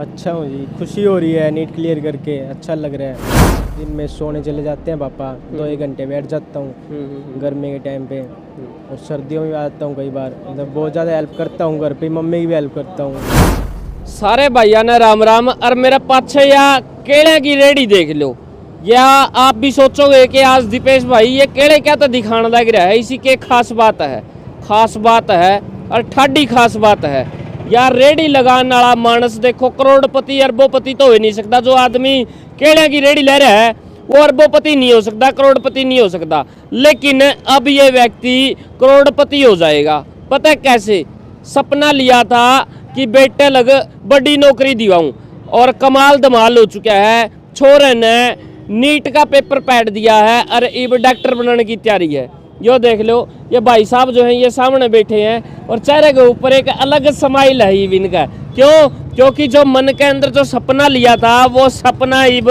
अच्छा हूँ जी, खुशी हो रही है नीट क्लियर करके, अच्छा लग रहा है। दिन में सोने चले जाते हैं पापा, 2-1 घंटे बैठ जाता हूँ गर्मी के टाइम पे, और सर्दियों में आता हूँ कई बार, मतलब बहुत ज़्यादा हेल्प करता हूँ घर पे, मम्मी की भी हेल्प करता हूँ। सारे भाइया ने राम राम। और मेरे पाछे या केले की रेडी देख लो, या आप भी सोचोगे कि आज दीपेश भाई ये केले क्या तो दिखाने लग रहा है। इसी के खास बात है, खास बात है और ठाडी खास बात है यार। रेडी लगाने वाला मानस देखो करोड़पति अरबोपति तो हो नहीं सकता। जो आदमी केले की रेडी ले रहा है वो अरबोपति नहीं हो सकता, करोड़पति नहीं हो सकता। लेकिन अब ये व्यक्ति करोड़पति हो जाएगा। पता है कैसे? सपना लिया था कि बेटे लग बड़ी नौकरी दिवाऊं, और कमाल धमाल हो चुका है। छोरे ने नीट का पेपर पैट दिया है और अब डॉक्टर बनने की तैयारी है। यो देख लो, ये भाई साहब जो हैं ये सामने बैठे हैं और चेहरे के ऊपर एक अलग स्माइल है इनका। क्यों? क्योंकि जो मन के अंदर जो सपना लिया था वो सपना अब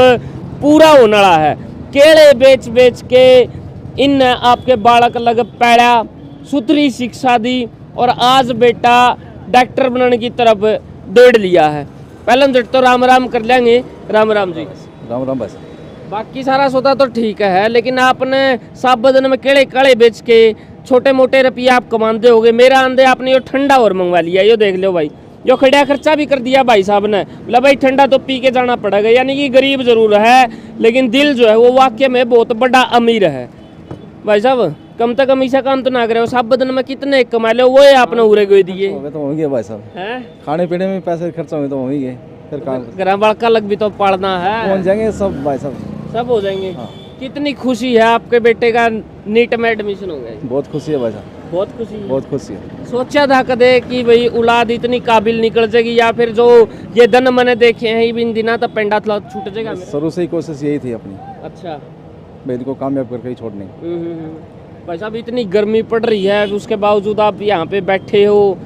पूरा होने वाला है। केले बेच बेच के इन आपके बालक लग पैड़ा, सुथरी शिक्षा दी और आज बेटा डॉक्टर बनने की तरफ दौड़ लिया है। पहले तो राम राम कर लेंगे। राम राम जी। राम राम बस। बाकी सारा सौदा तो ठीक है, लेकिन आपने सात बदन में केड़े काले बेच के छोटे मोटे रुपये आप कमाते होगे। मेरा आंदे आपने यो ठंडा और मंगवा लिया। यो देख लो भाई, यो खड़ा खर्चा भी कर दिया भाई साहब ने। बोला भाई ठंडा तो पी के जाना पड़ेगा। यानी कि गरीब जरूर है लेकिन दिल जो है वो वाकई में बहुत बड़ा अमीर है। भाई साहब कम से कम ऐसा काम तो ना करे। सात बदन में कितने कमा लो वो आपने उरे गए दिए तो होंगे भाई साहब हैं, खाने पीने में पैसे खर्चा होंगे तो होंगे, फिर काम घर बड़का लग भी तो पालना है। पहुंच जाएंगे सब भाई साहब, सब हो जाएंगे। हाँ। कितनी खुशी है आपके बेटे का नीट में एडमिशन हो गया? बहुत खुशी है भाई साहब, बहुत खुशी है। बहुत खुशी है। सोचा था कदे कि भाई औलाद इतनी काबिल निकल जाएगी, या फिर जो ये दिन मैंने देखे हैं इन दिना तो पेंडा छूट जाएगा? शुरू से ही कोशिश यही थी अपनी, अच्छा, भाई इनको कामयाब करके ही छोड़ने। भाई साहब इतनी गर्मी पड़ रही है उसके बावजूद आप यहाँ पे बैठे हो।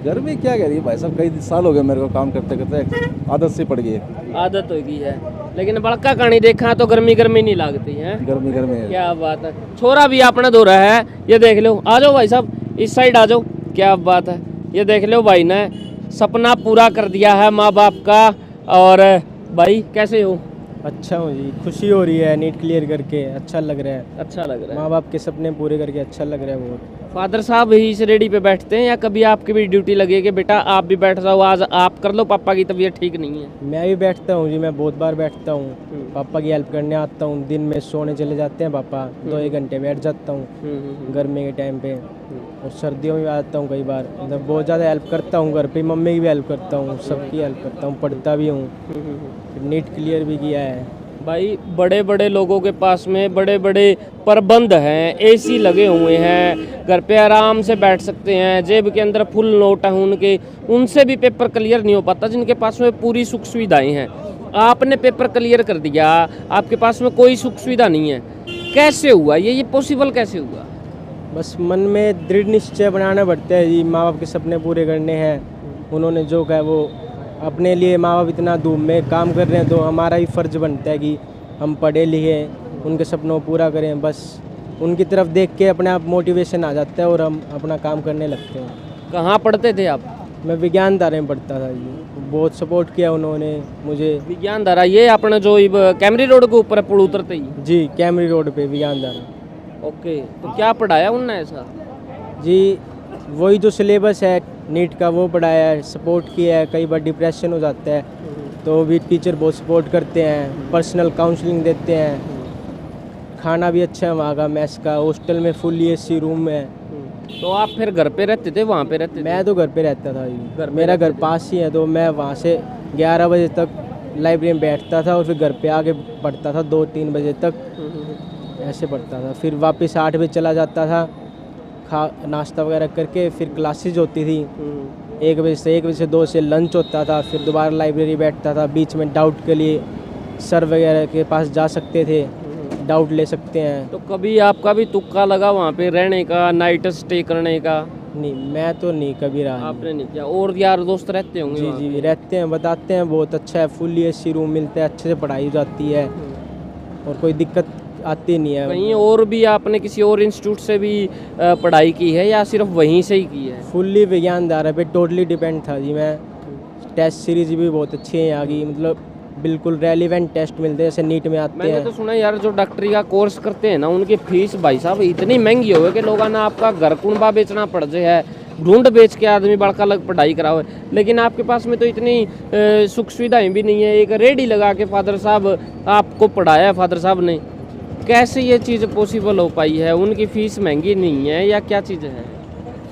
गर्मी क्या कह रही है भाई साहब, कई साल हो गए मेरे को काम करते करते, आदत से पड़ गई है। आदत हो गई है, लेकिन बड़का कहानी देखा तो गर्मी गर्मी नहीं लगती है। गर्मी गर्मी है। क्या बात है। छोरा भी अपना धो रहा है, ये देख लो। आ जाओ भाई साहब इस साइड आ जाओ। क्या बात है, ये देख लो भाई ने सपना पूरा कर दिया है माँ बाप का। और भाई कैसे हो? अच्छा हूँ जी, खुशी हो रही है नीट क्लियर करके, अच्छा लग रहा है। अच्छा लग रहा है। माँ बाप के सपने पूरे करके अच्छा लग रहा है बहुत। फादर साहब ही इस रेडी पे बैठते हैं या कभी आपकी भी ड्यूटी लगी कि बेटा आप भी बैठ जाओ, आज आप कर लो, पापा की तबीयत ठीक नहीं है? मैं भी बैठता हूँ जी, मैं बहुत बार बैठता हूँ, पापा की हेल्प करने आता हूँ। दिन में सोने चले जाते हैं पापा, 2-1 घंटे बैठ जाता हूँ गर्मी के टाइम पे, और सर्दियों में आता हूँ कई बार, मतलब बहुत ज़्यादा हेल्प करता हूँ घर पे, मम्मी की भी हेल्प करता हूँ, सबकी हेल्प करता हूँ, पढ़ता भी हूँ, नीट क्लियर भी किया है। भाई बड़े बड़े लोगों के पास में बड़े बड़े प्रबंध हैं, एसी लगे हुए हैं, घर पे आराम से बैठ सकते हैं, जेब के अंदर फुल नोट है उनके, उनसे भी पेपर क्लियर नहीं हो पाता जिनके पास में पूरी सुख सुविधाएं हैं। आपने पेपर क्लियर कर दिया, आपके पास में कोई सुख सुविधा नहीं है। कैसे हुआ ये पॉसिबल कैसे हुआ? बस मन में दृढ़ निश्चय बनाना पड़ता है जी, माँ बाप के सपने पूरे करने हैं। उन्होंने जो कहा वो अपने लिए, माँ बाप इतना धूम में काम कर रहे हैं तो हमारा ही फ़र्ज बनता है कि हम पढ़े लिखे उनके सपनों को पूरा करें। बस उनकी तरफ देख के अपने आप मोटिवेशन आ जाता है और हम अपना काम करने लगते हैं। कहाँ पढ़ते थे आप? मैं विज्ञान धारा में पढ़ता था जी, बहुत सपोर्ट किया उन्होंने मुझे। विज्ञान धारा ये अपने जो कैमरी रोड के ऊपर पुल उतरते ही? जी, कैमरी रोड पे विज्ञान धारा। ओके, तो क्या पढ़ाया उनने ऐसा? जी, वही जो सिलेबस है नीट का वो पढ़ाया है, सपोर्ट किया है। कई बार डिप्रेशन हो जाता है तो भी टीचर बहुत सपोर्ट करते हैं, पर्सनल काउंसलिंग देते हैं। खाना भी अच्छा है वहाँ का, मैस का, हॉस्टल में फुल एसी रूम है। तो आप फिर घर पे रहते थे, वहाँ पे रहते थे? मैं तो घर पे रहता था जी, मेरा घर पास ही है, तो मैं वहाँ से 11 बजे तक लाइब्रेरी में बैठता था और फिर घर पे आके पढ़ता था 2-3 बजे तक, ऐसे पढ़ता था। फिर वापस 8 बजे चला जाता था, नाश्ता वगैरह करके फिर क्लासेज होती थी 1 बजे से 2 से लंच होता था। फिर दोबारा लाइब्रेरी बैठता था, बीच में डाउट के लिए सर वगैरह के पास जा सकते थे, डाउट ले सकते हैं। तो कभी आपका भी तुक्का लगा वहाँ पे रहने का, नाइट स्टे करने का? नहीं, मैं तो नहीं कभी रहा। आपने नहीं किया? और यार दोस्त रहते होंगे? जी जी रहते हैं, बताते हैं बहुत अच्छा है, फुल एसी रूम मिलता है, अच्छे से पढ़ाई हो जाती है और कोई दिक्कत आती नहीं है। कहीं और भी आपने किसी और इंस्टीट्यूट से भी पढ़ाई की है या सिर्फ वहीं से ही की है? फुल्ली विज्ञान धारा पे टोटली डिपेंड था जी मैं। टेस्ट सीरीज भी बहुत अच्छी है यहाँ की, मतलब बिल्कुल रेलिवेंट टेस्ट मिलते हैं, जैसे नीट में आते मैंने हैं। तो सुना यार जो डॉक्टरी का कोर्स करते हैं ना उनकी फीस भाई साहब इतनी महंगी हो गई कि लोगों ने आपका घर कुंबा बेचना पड़ जाए है, ढूंढ बेच के आदमी बड़का अलग पढ़ाई कराओ। लेकिन आपके पास में तो इतनी सुख सुविधाएं भी नहीं है। एक रेडी लगा के फादर साहब आपको पढ़ाया है फादर साहब ने, कैसे ये चीज़ पॉसिबल हो पाई है? उनकी फ़ीस महंगी नहीं है या क्या चीज़ है?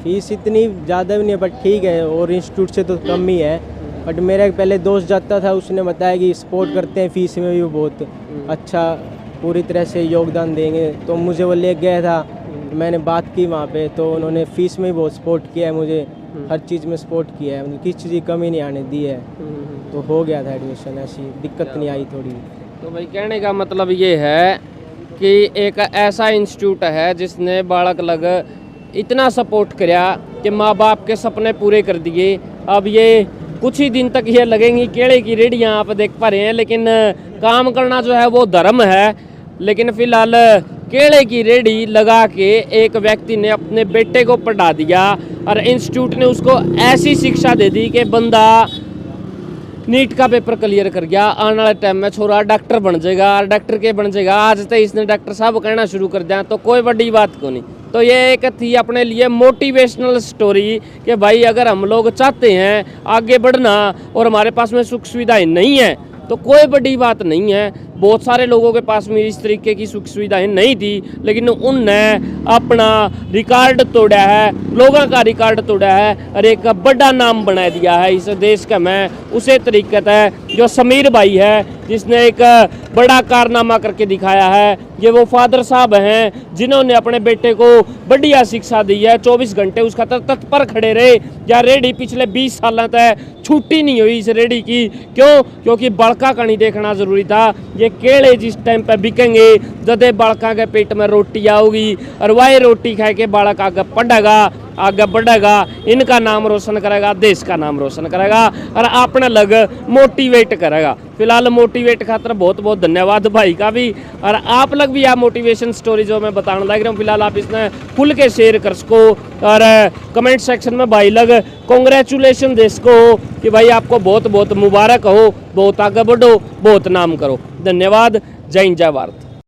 फीस इतनी ज़्यादा भी नहीं है, बट ठीक है, और इंस्टीट्यूट से तो कम ही है। बट मेरा एक पहले दोस्त जाता था, उसने बताया कि सपोर्ट करते हैं, फीस में भी बहुत अच्छा पूरी तरह से योगदान देंगे, तो मुझे वो ले गया था। मैंने बात की वहाँ पे, तो उन्होंने फ़ीस में भी बहुत सपोर्ट किया है मुझे, हर चीज़ में सपोर्ट किया है, मतलब किसी चीज़ की कमी नहीं आने दी है। तो हो गया था एडमिशन, ऐसी दिक्कत नहीं आई थोड़ी। तो भाई कहने का मतलब ये है कि एक ऐसा इंस्टीट्यूट है जिसने बालक लग इतना सपोर्ट किया कि माँ बाप के सपने पूरे कर दिए। अब ये कुछ ही दिन तक ये लगेंगी केले की रेडियाँ आप देख पा रहे हैं, लेकिन काम करना जो है वो धर्म है। लेकिन फिलहाल केले की रेडी लगा के एक व्यक्ति ने अपने बेटे को पढ़ा दिया और इंस्टीट्यूट ने उसको ऐसी शिक्षा दे दी कि बंदा नीट का पेपर क्लियर कर गया, आने वाले टाइम में छोरा डॉक्टर बन जाएगा और डॉक्टर के बन जाएगा। आज तक इसने डॉक्टर साहब कहना शुरू कर दिया, तो कोई बड़ी बात को नहीं। तो ये एक थी अपने लिए मोटिवेशनल स्टोरी कि भाई अगर हम लोग चाहते हैं आगे बढ़ना और हमारे पास में सुख सुविधाएं नहीं है तो कोई बड़ी बात नहीं है। बहुत सारे लोगों के पास में इस तरीके की सुख सुविधाएं नहीं थी, लेकिन उनने अपना रिकॉर्ड तोड़ा है, लोगों का रिकॉर्ड तोड़ा है और एक बड़ा नाम बना दिया है इस देश का। मैं उसे तरीके है जो समीर भाई है जिसने एक बड़ा कारनामा करके दिखाया है। ये वो फादर साहब हैं जिन्होंने अपने बेटे को बढ़िया शिक्षा दी है, 24 घंटे उसका तत्पर खड़े रहे। या रेडी पिछले 20 साल तक छुट्टी नहीं हुई इस रेडी की, क्यों? क्योंकि बड़का का नहीं देखना जरूरी था। ये केले जिस टाइम पे बिकेंगे जदे बालका के पेट में रोटी आओगी और वही रोटी खा के बालक आगे पढ़ेगा, आगे बढ़ेगा, इनका नाम रोशन करेगा, देश का नाम रोशन करेगा और अपने लग मोटिवेट करेगा। फिलहाल मोटिवेट खातर बहुत बहुत धन्यवाद भाई का भी, और आप लग भी आप मोटिवेशन स्टोरी जो मैं बताने लग रहा हूँ फिलहाल आप इसने खुल के शेयर कर सको और कमेंट सेक्शन में भाई लग कॉन्ग्रेचुलेशन दे सको कि भाई आपको बहुत बहुत मुबारक हो, बहुत आगे बढ़ो, बहुत नाम करो। धन्यवाद। जय हिंद जय भारत।